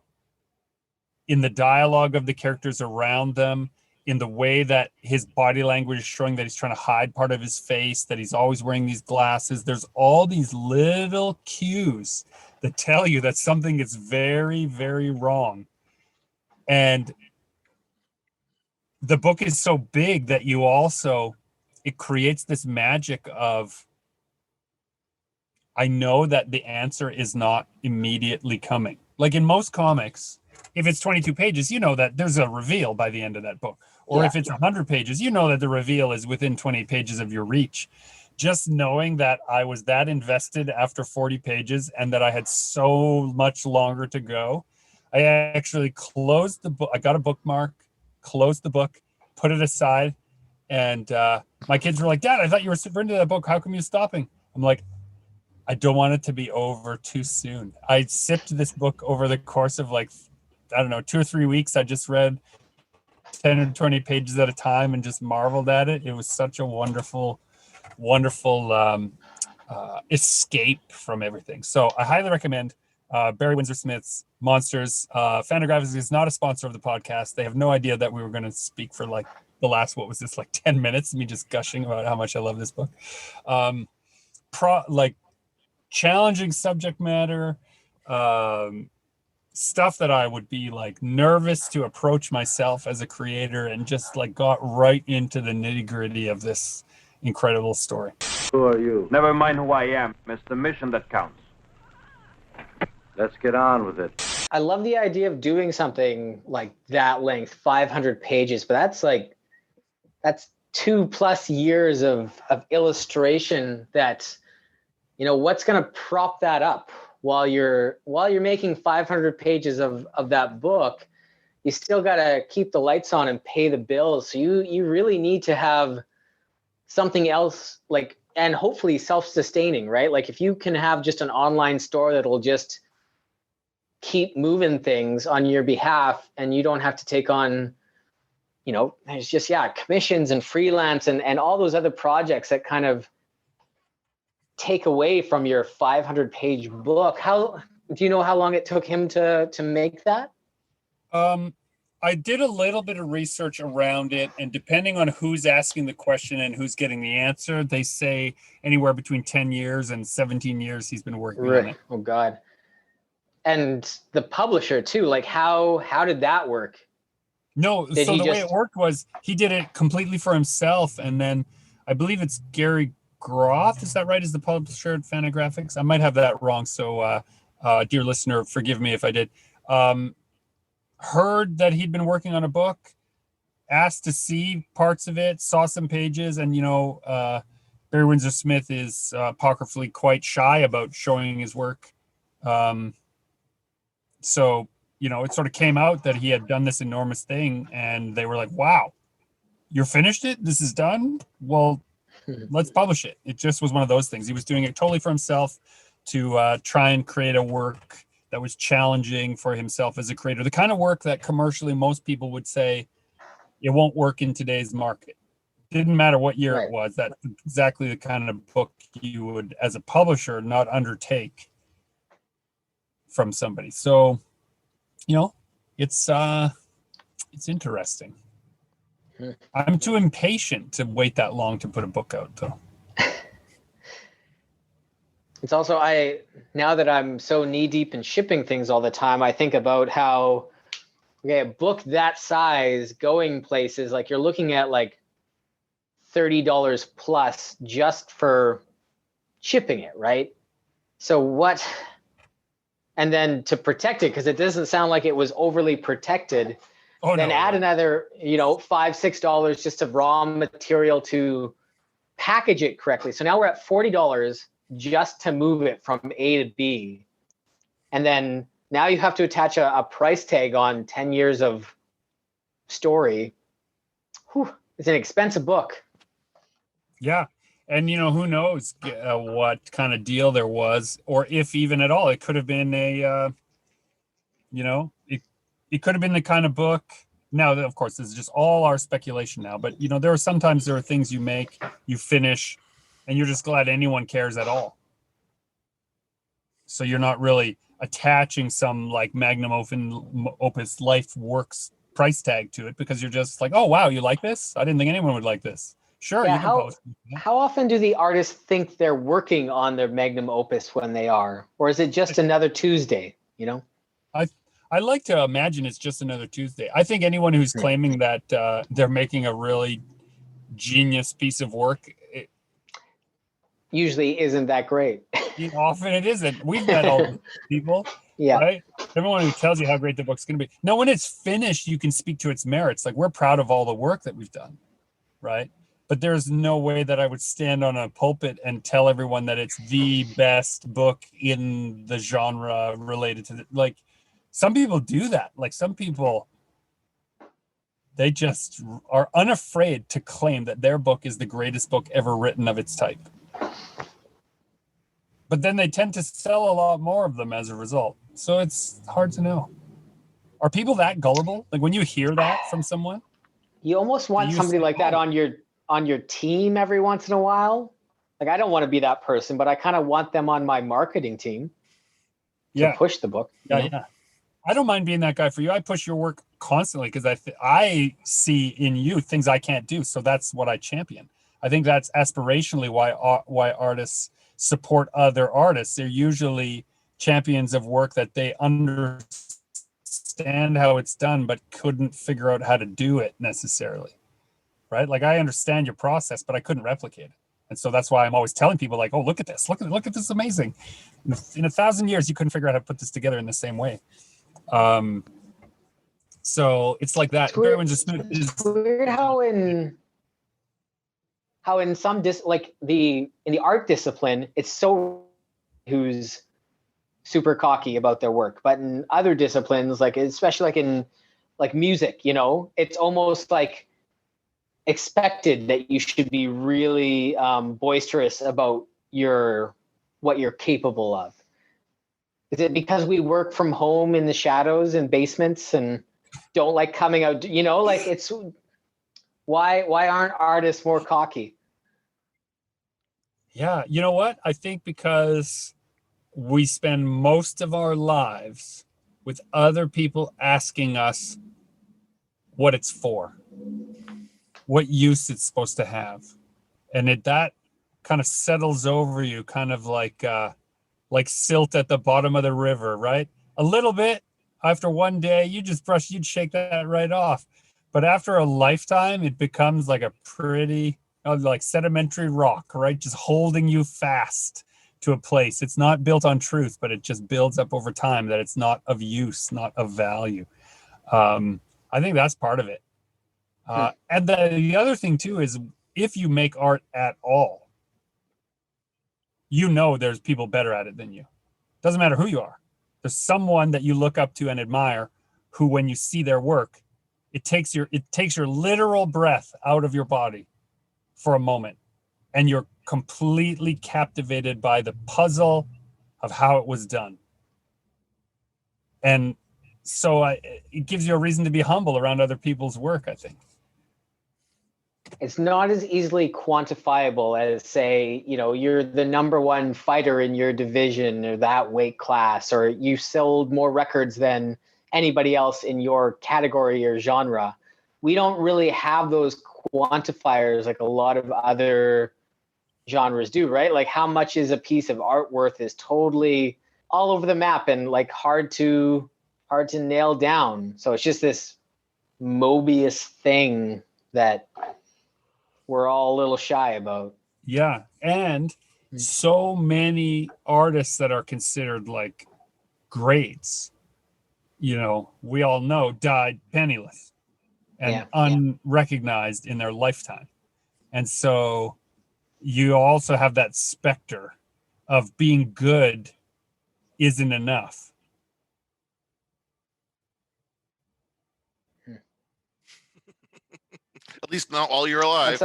in the dialogue of the characters around them, in the way that his body language is showing that he's trying to hide part of his face, that he's always wearing these glasses. There's all these little cues that tell you that something is very, very wrong. And the book is so big that it creates this magic of, I know that the answer is not immediately coming. Like in most comics, if it's 22 pages, you know that there's a reveal by the end of that book. Or if it's 100 pages, you know that the reveal is within 20 pages of your reach. Just knowing that I was that invested after 40 pages and that I had so much longer to go, I actually closed the book. I got a bookmark, closed the book, put it aside. And my kids were like, Dad, I thought you were super into that book. How come you're stopping? I'm like, I don't want it to be over too soon. I sipped this book over the course of 2 or 3 weeks. I just read 10 or 20 pages at a time and just marveled at it. It was such a wonderful, wonderful escape from everything. So I highly recommend Barry Windsor Smith's Monsters. Fantagraphics is not a sponsor of the podcast. They have no idea that we were going to speak for the last, 10 minutes, me just gushing about how much I love this book. Challenging subject matter, stuff that I would be nervous to approach myself as a creator, and just got right into the nitty-gritty of this incredible story. Who are you? Never mind who I am. It's the mission that counts. Let's get on with it. I love the idea of doing something like that length, 500 pages, but that's 2+ years of illustration that, what's going to prop that up while you're making 500 pages of that book. You still got to keep the lights on and pay the bills. So you really need to have something else, and hopefully self-sustaining, right? Like if you can have just an online store that'll just keep moving things on your behalf, and you don't have to take on, there's just, commissions and freelance and all those other projects that kind of take away from your 500-page book. How do you know how long it took him to make that? I did a little bit of research around it, and depending on who's asking the question and who's getting the answer, they say anywhere between 10 years and 17 years he's been working on it. Oh God. And the publisher too, how did that work? No, so the way it worked was he did it completely for himself, and then I believe it's Gary Groth, is that right, is the publisher at Fantagraphics? I might have that wrong, so dear listener, forgive me if I did. Heard that he'd been working on a book, asked to see parts of it, saw some pages, and Barry Windsor Smith is apocryphally quite shy about showing his work. So it sort of came out that he had done this enormous thing, and they were like, wow, you're finished it? This is done? Well, let's publish it. It just was one of those things. He was doing it totally for himself to try and create a work that was challenging for himself as a creator. The kind of work that commercially most people would say it won't work in today's market. Didn't matter what year it was. That's exactly the kind of book you would, as a publisher, not undertake from somebody. So, it's interesting. I'm too impatient to wait that long to put a book out, though. It's also, now that I'm so knee deep in shipping things all the time, I think about how, a book that size going places, you're looking at $30 plus just for shipping it, right? So and then to protect it, because it doesn't sound like it was overly protected. Add another, $5-6 just of raw material to package it correctly. So now we're at $40 just to move it from A to B. And then now you have to attach a price tag on 10 years of story. Whew, it's an expensive book. Yeah. And, who knows what kind of deal there was, or if even at all. It could have been it could have been the kind of book. Now, of course, this is just all our speculation now. But, there are things you make, you finish, and you're just glad anyone cares at all. So you're not really attaching some magnum opus life works price tag to it because you're just like, oh, wow, you like this? I didn't think anyone would like this. Sure, Yeah, you can post. how often do the artists think they're working on their magnum opus when they are? Or is it just another Tuesday, you know? I like to imagine it's just another Tuesday. I think anyone who's claiming that they're making a really genius piece of work, usually isn't that great. Often it isn't. We've met all the people, Yeah. right? Everyone who tells you how great the book's going to be. Now, when it's finished, you can speak to its merits. Like, we're proud of all the work that we've done, right? But there's no way that I would stand on a pulpit and tell everyone that it's the best book in the genre related to like, some people do that. Like, some people, they just are unafraid to claim that their book is the greatest book ever written of its type. But then they tend to sell a lot more of them as a result. So it's hard to know. Are people that gullible? Like, when you hear that from someone, you almost want somebody like that on your team every once in a while. Like, I don't want to be that person, but I kind of want them on my marketing team to push the book. Yeah. I don't mind being that guy for you. I push your work constantly because I see in you things I can't do. So that's what I champion. I think that's aspirationally why artists support other artists. They're usually champions of work that they understand how it's done, but couldn't figure out how to do it necessarily. Right? Like, I understand your process, but I couldn't replicate it. And so that's why I'm always telling people, like, oh, look at this. Look at this amazing. In 1,000 years, you couldn't figure out how to put this together in the same way. So it's like that. It's weird how in some in the art discipline, it's so who's super cocky about their work, but in other disciplines, like especially like in like music, you know, it's almost like expected that you should be really boisterous about what you're capable of. Is it because we work from home in the shadows and basements and don't like coming out, you know, like it's why aren't artists more cocky? Yeah, you know what? I think because we spend most of our lives with other people asking us what it's for, what use it's supposed to have. And that kind of settles over you, kind of like silt at the bottom of the river, right? A little bit after one day, you'd shake that right off. But after a lifetime, it becomes like a pretty, like sedimentary rock, right? Just holding you fast to a place. It's not built on truth, but it just builds up over time that it's not of use, not of value. I think that's part of it. And the other thing too is, if you make art at all, you know there's people better at it than you. Doesn't matter who you are. There's someone that you look up to and admire who, when you see their work, it takes your literal breath out of your body for a moment, and you're completely captivated by the puzzle of how it was done. And so it gives you a reason to be humble around other people's work, I think. It's not as easily quantifiable as, say, you know, you're the number one fighter in your division or that weight class, or you sold more records than anybody else in your category or genre. We don't really have those quantifiers like a lot of other genres do, right? Like, how much is a piece of art worth is totally all over the map and like hard to nail down. So it's just this Mobius thing that we're all a little shy about. Yeah. And so many artists that are considered like greats, you know, we all know, died penniless and unrecognized in their lifetime. And so you also have that specter of being good isn't enough. At least not while you're alive.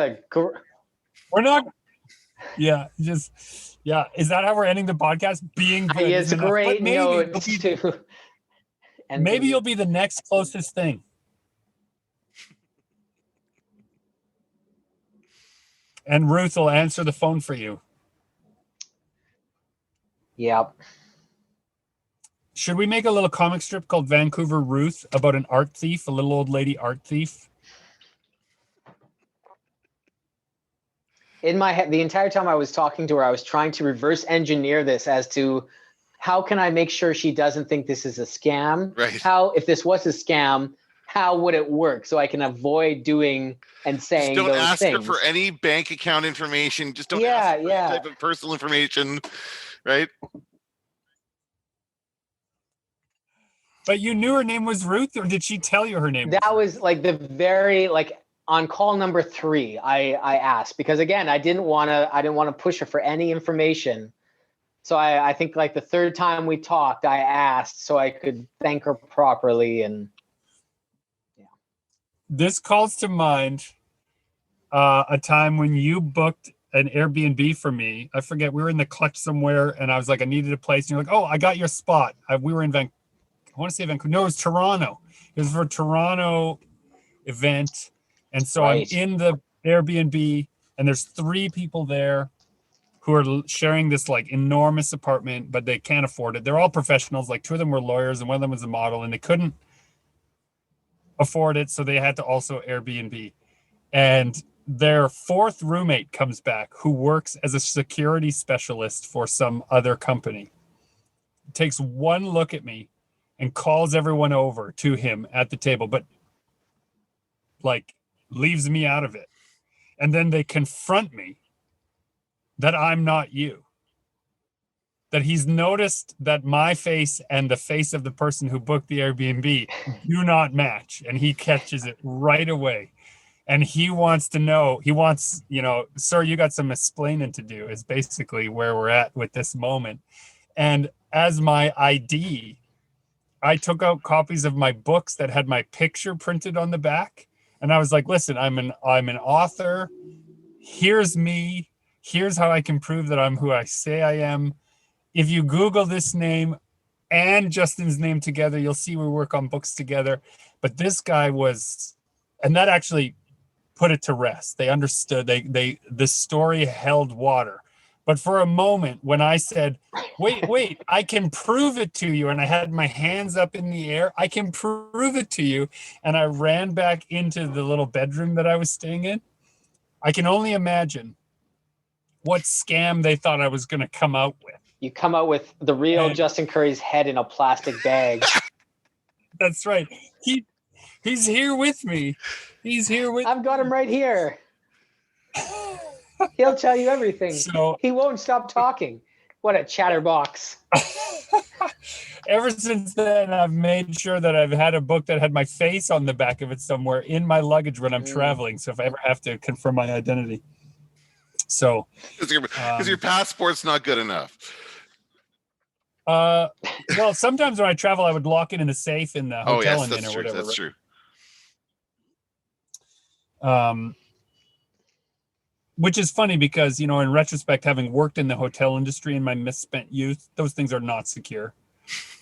We're not. Yeah, just Is that how we're ending the podcast? Being good. It's a great note too. And maybe you'll be the next closest thing. And Ruth will answer the phone for you. Yep. Should we make a little comic strip called Vancouver Ruth about an art thief, a little old lady art thief? In my head, the entire time I was talking to her, I was trying to reverse engineer this as to how can I make sure she doesn't think this is a scam? Right. How, if this was a scam, how would it work so I can avoid doing and saying Just don't those ask things? her for any bank account information. Just don't Yeah, ask her for any type of personal information, right? But you knew her name was Ruth, or did she tell you her name? That was like the very, like, on call number 3, I asked, because again, I didn't want to push her for any information. So I think like the third time we talked, I asked so I could thank her properly. And yeah. This calls to mind a time when you booked an Airbnb for me. I forget, we were in the clutch somewhere and I was like, I needed a place. And you're like, oh, I got your spot. We were in I want to say Vancouver. No, it was Toronto. It was for a Toronto event. And so I'm in the Airbnb and there's 3 people there who are sharing this like enormous apartment, but they can't afford it. They're all professionals. Like 2 of them were lawyers and one of them was a model and they couldn't afford it. So they had to also Airbnb. And their 4th roommate comes back who works as a security specialist for some other company. Takes one look at me and calls everyone over to him at the table, but like leaves me out of it. And then they confront me that I'm not you. That he's noticed that my face and the face of the person who booked the Airbnb do not match. And he catches it right away. And he wants to know, sir, you got some explaining to do is basically where we're at with this moment. And as my ID, I took out copies of my books that had my picture printed on the back. And I was like, listen, I'm an author. Here's me. Here's how I can prove that I'm who I say I am. If you Google this name and Justin's name together, you'll see we work on books together. But this guy was, and that actually put it to rest. They understood. The story held water. But for a moment, when I said, wait, I can prove it to you, and I had my hands up in the air, I can prove it to you, and I ran back into the little bedroom that I was staying in, I can only imagine what scam they thought I was going to come out with. You come out with the real Justin Curry's head in a plastic bag. That's right. He's here with me. He's here with I've got him right here. He'll tell you everything. So, he won't stop talking. What a chatterbox. Ever since then, I've made sure that I've had a book that had my face on the back of it somewhere in my luggage when I'm traveling. So if I ever have to confirm my identity. So, because your passport's not good enough. Well, sometimes when I travel, I would lock it in a safe in the hotel that's or true. whatever. That's right? True. Which is funny because, in retrospect, having worked in the hotel industry in my misspent youth, those things are not secure.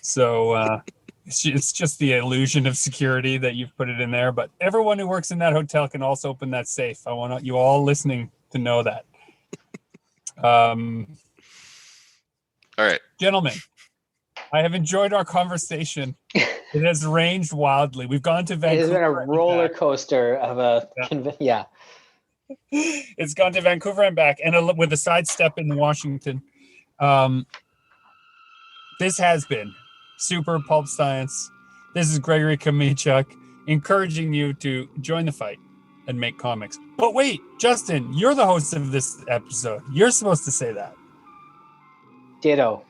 So it's just the illusion of security that you've put it in there. But everyone who works in that hotel can also open that safe. I want you all listening to know that. All right. Gentlemen, I have enjoyed our conversation. It has ranged wildly. We've gone to Vancouver. It has been a roller coaster of a It's gone to Vancouver and back, and with a sidestep in Washington. This has been Super Pulp Science. This is Gregory Kamichuk, encouraging you to join the fight and make comics. But wait, Justin, you're the host of this episode. You're supposed to say that. Ditto.